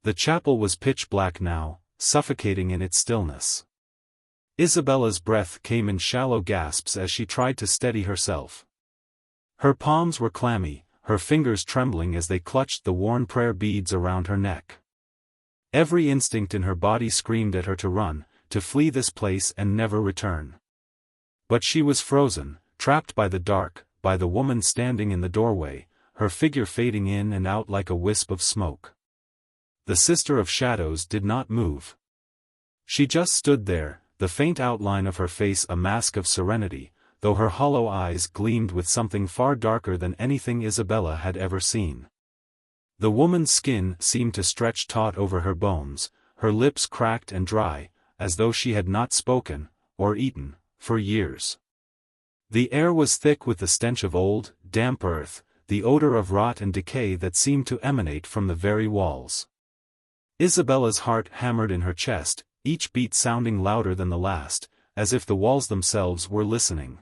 The chapel was pitch black now, suffocating in its stillness. Isabella's breath came in shallow gasps as she tried to steady herself. Her palms were clammy, her fingers trembling as they clutched the worn prayer beads around her neck. Every instinct in her body screamed at her to run, to flee this place and never return. But she was frozen, trapped by the dark, by the woman standing in the doorway, her figure fading in and out like a wisp of smoke. The Sister of Shadows did not move. She just stood there, the faint outline of her face a mask of serenity, though her hollow eyes gleamed with something far darker than anything Isabella had ever seen. The woman's skin seemed to stretch taut over her bones, her lips cracked and dry, as though she had not spoken, or eaten, for years. The air was thick with the stench of old, damp earth, the odor of rot and decay that seemed to emanate from the very walls. Isabella's heart hammered in her chest, each beat sounding louder than the last, as if the walls themselves were listening.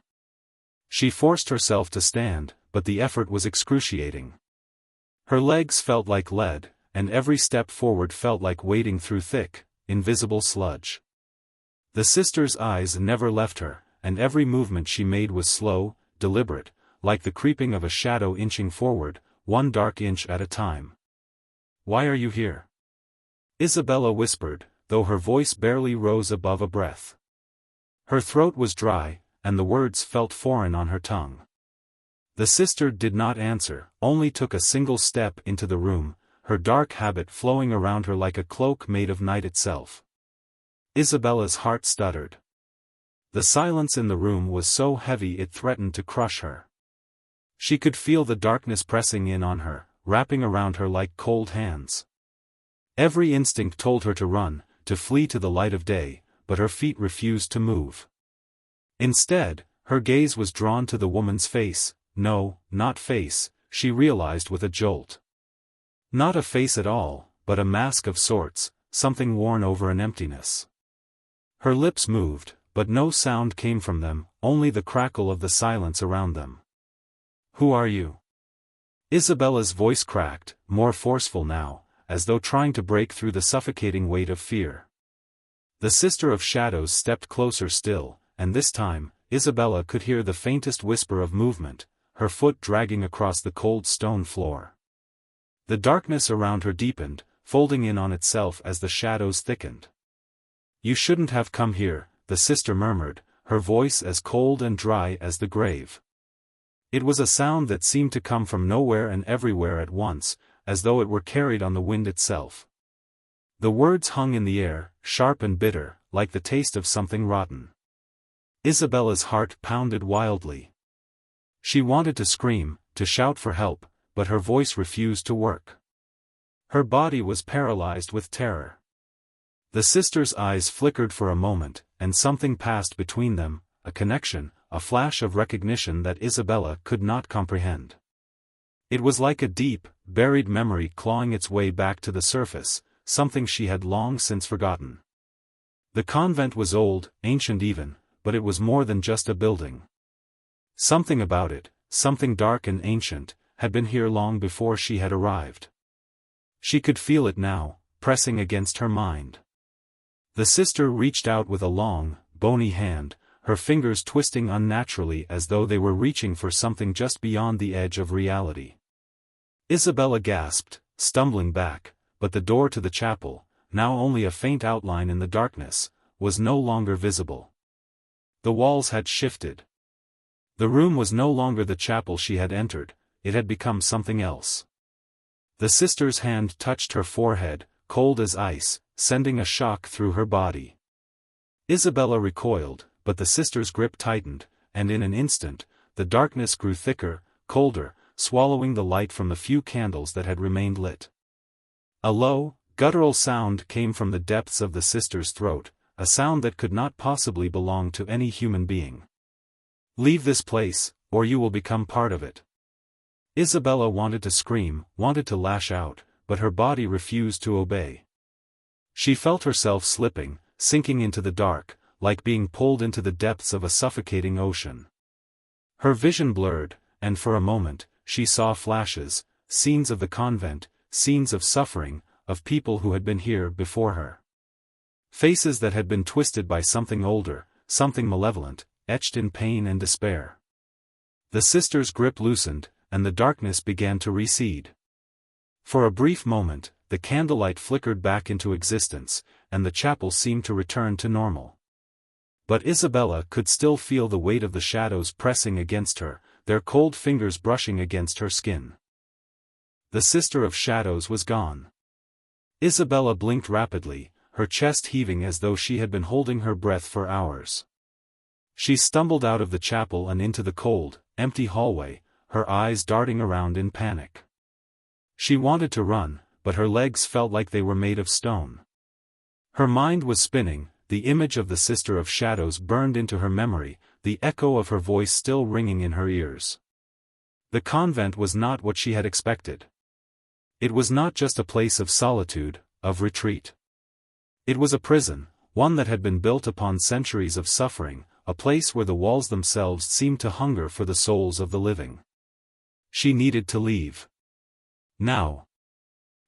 She forced herself to stand, but the effort was excruciating. Her legs felt like lead, and every step forward felt like wading through thick, invisible sludge. The sister's eyes never left her, and every movement she made was slow, deliberate, like the creeping of a shadow inching forward, one dark inch at a time. "Why are you here?" Isabella whispered, though her voice barely rose above a breath. Her throat was dry, and the words felt foreign on her tongue. The sister did not answer, only took a single step into the room, her dark habit flowing around her like a cloak made of night itself. Isabella's heart stuttered. The silence in the room was so heavy it threatened to crush her. She could feel the darkness pressing in on her, wrapping around her like cold hands. Every instinct told her to run, to flee to the light of day, but her feet refused to move. Instead, her gaze was drawn to the woman's face. No, not face, she realized with a jolt. Not a face at all, but a mask of sorts, something worn over an emptiness. Her lips moved, but no sound came from them, only the crackle of the silence around them. "Who are you?" Isabella's voice cracked, more forceful now, as though trying to break through the suffocating weight of fear. The Sister of Shadows stepped closer still, and this time, Isabella could hear the faintest whisper of movement, her foot dragging across the cold stone floor. The darkness around her deepened, folding in on itself as the shadows thickened. "You shouldn't have come here," the sister murmured, her voice as cold and dry as the grave. It was a sound that seemed to come from nowhere and everywhere at once, as though it were carried on the wind itself. The words hung in the air, sharp and bitter, like the taste of something rotten. Isabella's heart pounded wildly. She wanted to scream, to shout for help, but her voice refused to work. Her body was paralyzed with terror. The sister's eyes flickered for a moment, and something passed between them, a connection, a flash of recognition that Isabella could not comprehend. It was like a deep, buried memory clawing its way back to the surface, something she had long since forgotten. The convent was old, ancient even, but it was more than just a building. Something about it, something dark and ancient, had been here long before she had arrived. She could feel it now, pressing against her mind. The sister reached out with a long, bony hand, her fingers twisting unnaturally as though they were reaching for something just beyond the edge of reality. Isabella gasped, stumbling back, but the door to the chapel, now only a faint outline in the darkness, was no longer visible. The walls had shifted. The room was no longer the chapel she had entered, it had become something else. The sister's hand touched her forehead, cold as ice, sending a shock through her body. Isabella recoiled, but the sister's grip tightened, and in an instant, the darkness grew thicker, colder, swallowing the light from the few candles that had remained lit. A low, guttural sound came from the depths of the sister's throat, a sound that could not possibly belong to any human being. "Leave this place, or you will become part of it." Isabella wanted to scream, wanted to lash out, but her body refused to obey. She felt herself slipping, sinking into the dark, like being pulled into the depths of a suffocating ocean. Her vision blurred, and for a moment, she saw flashes, scenes of the convent, scenes of suffering, of people who had been here before her. Faces that had been twisted by something older, something malevolent, etched in pain and despair. The sister's grip loosened, and the darkness began to recede. For a brief moment, the candlelight flickered back into existence, and the chapel seemed to return to normal. But Isabella could still feel the weight of the shadows pressing against her, their cold fingers brushing against her skin. The sister of shadows was gone. Isabella blinked rapidly, her chest heaving as though she had been holding her breath for hours. She stumbled out of the chapel and into the cold, empty hallway, her eyes darting around in panic. She wanted to run, but her legs felt like they were made of stone. Her mind was spinning, the image of the sister of shadows burned into her memory, the echo of her voice still ringing in her ears. The convent was not what she had expected. It was not just a place of solitude, of retreat. It was a prison, one that had been built upon centuries of suffering, a place where the walls themselves seemed to hunger for the souls of the living. She needed to leave. Now.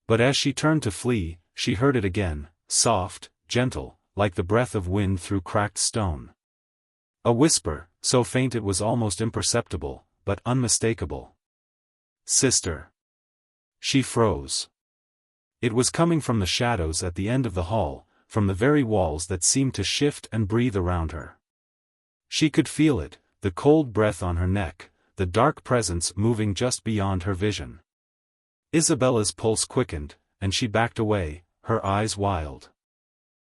But as she turned to flee, she heard it again, soft, gentle, like the breath of wind through cracked stone. A whisper, so faint it was almost imperceptible, but unmistakable. Sister. She froze. It was coming from the shadows at the end of the hall, from the very walls that seemed to shift and breathe around her. She could feel it, the cold breath on her neck, the dark presence moving just beyond her vision. Isabella's pulse quickened, and she backed away, her eyes wild.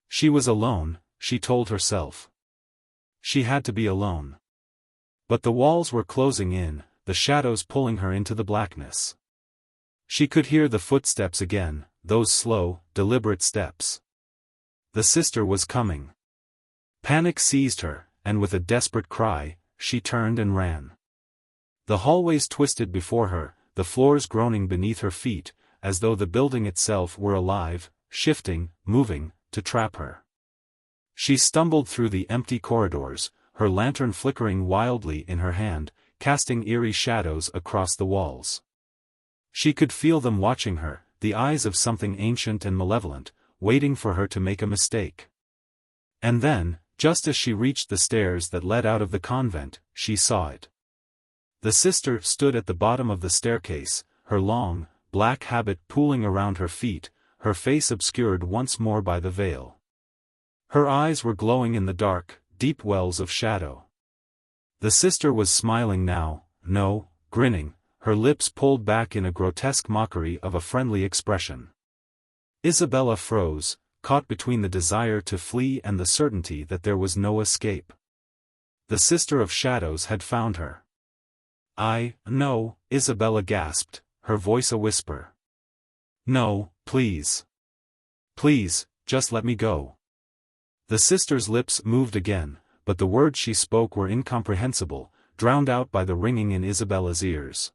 She was alone, she told herself. She had to be alone. But the walls were closing in, the shadows pulling her into the blackness. She could hear the footsteps again, those slow, deliberate steps. The sister was coming. Panic seized her, and with a desperate cry, she turned and ran. The hallways twisted before her, the floors groaning beneath her feet, as though the building itself were alive, shifting, moving, to trap her. She stumbled through the empty corridors, her lantern flickering wildly in her hand, casting eerie shadows across the walls. She could feel them watching her, the eyes of something ancient and malevolent, waiting for her to make a mistake. And then, just as she reached the stairs that led out of the convent, she saw it. The sister stood at the bottom of the staircase, her long, black habit pooling around her feet, her face obscured once more by the veil. Her eyes were glowing in the dark, deep wells of shadow. The sister was smiling now, no, grinning, her lips pulled back in a grotesque mockery of a friendly expression. Isabella froze, caught between the desire to flee and the certainty that there was no escape. The sister of shadows had found her. No, Isabella gasped, her voice a whisper. No, please. Please, just let me go. The sister's lips moved again, but the words she spoke were incomprehensible, drowned out by the ringing in Isabella's ears.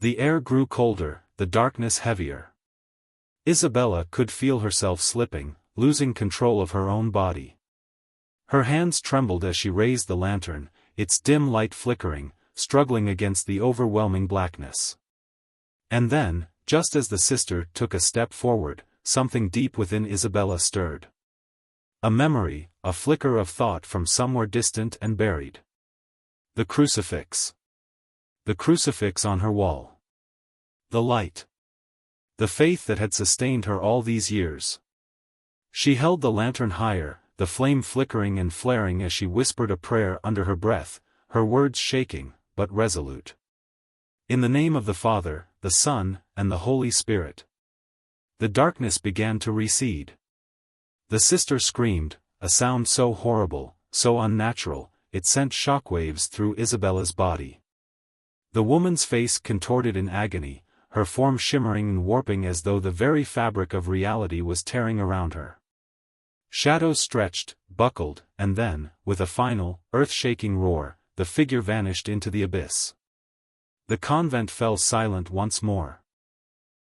The air grew colder, the darkness heavier. Isabella could feel herself slipping, losing control of her own body. Her hands trembled as she raised the lantern, its dim light flickering, struggling against the overwhelming blackness. And then, just as the sister took a step forward, something deep within Isabella stirred. A memory, a flicker of thought from somewhere distant and buried. The crucifix. The crucifix on her wall. The light. The faith that had sustained her all these years. She held the lantern higher, the flame flickering and flaring as she whispered a prayer under her breath, her words shaking, but resolute. In the name of the Father, the Son, and the Holy Spirit. The darkness began to recede. The sister screamed, a sound so horrible, so unnatural, it sent shockwaves through Isabella's body. The woman's face contorted in agony, her form shimmering and warping as though the very fabric of reality was tearing around her. Shadows stretched, buckled, and then, with a final, earth-shaking roar, the figure vanished into the abyss. The convent fell silent once more.